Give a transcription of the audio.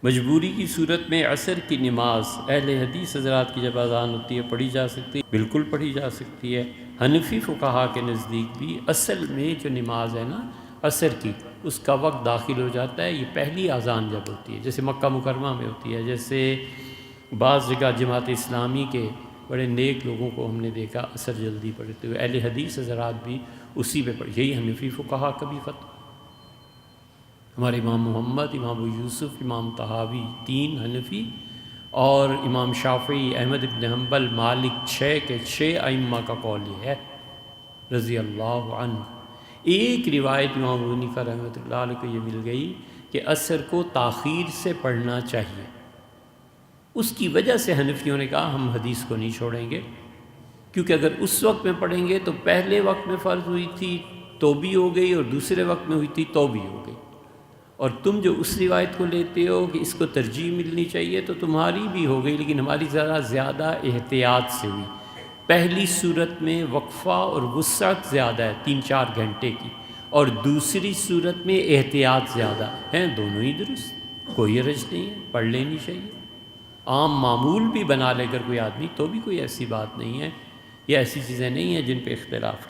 مجبوری کی صورت میں عصر کی نماز اہل حدیث حضرات کی جب اذان ہوتی ہے پڑھی جا سکتی ہے، بالکل پڑھی جا سکتی ہے۔ حنفی فقہا کے نزدیک بھی اصل میں جو نماز ہے نا عصر کی، اس کا وقت داخل ہو جاتا ہے یہ پہلی اذان جب ہوتی ہے، جیسے مکہ مکرمہ میں ہوتی ہے، جیسے بعض جگہ جماعت اسلامی کے بڑے نیک لوگوں کو ہم نے دیکھا عصر جلدی پڑھتے ہوئے، اہل حدیث حضرات بھی اسی پہ پڑھ، یہی حنفی فقہا کا بھی فتویٰ۔ ہمارے امام محمد، امام ابو یوسف، امام طحاوی 3 حنفی، اور امام شافعی، احمد بن حنبل، مالک 6 کے 6 ائمہ کا قول یہ ہے رضی اللہ عنہ۔ ایک روایت امام ابو حنیفہ رحمۃ اللہ علیہ کو یہ مل گئی کہ عصر کو تاخیر سے پڑھنا چاہیے، اس کی وجہ سے حنفیوں نے کہا ہم حدیث کو نہیں چھوڑیں گے، کیونکہ اگر اس وقت میں پڑھیں گے تو پہلے وقت میں فرض ہوئی تھی تو بھی ہو گئی، اور دوسرے وقت میں ہوئی تھی تو بھی ہو گئی، اور تم جو اس روایت کو لیتے ہو کہ اس کو ترجیح ملنی چاہیے تو تمہاری بھی ہو گئی، لیکن ہماری ذرا زیادہ احتیاط سے ہوئی۔ پہلی صورت میں وقفہ اور وسعت زیادہ ہے 3-4 گھنٹے کی، اور دوسری صورت میں احتیاط زیادہ ہیں، دونوں ہی درست، کوئی حرج نہیں ہے، پڑھ لینی چاہیے۔ عام معمول بھی بنا لے کر کوئی آدمی تو بھی کوئی ایسی بات نہیں ہے، یہ ایسی چیزیں نہیں ہیں جن پہ اختلاف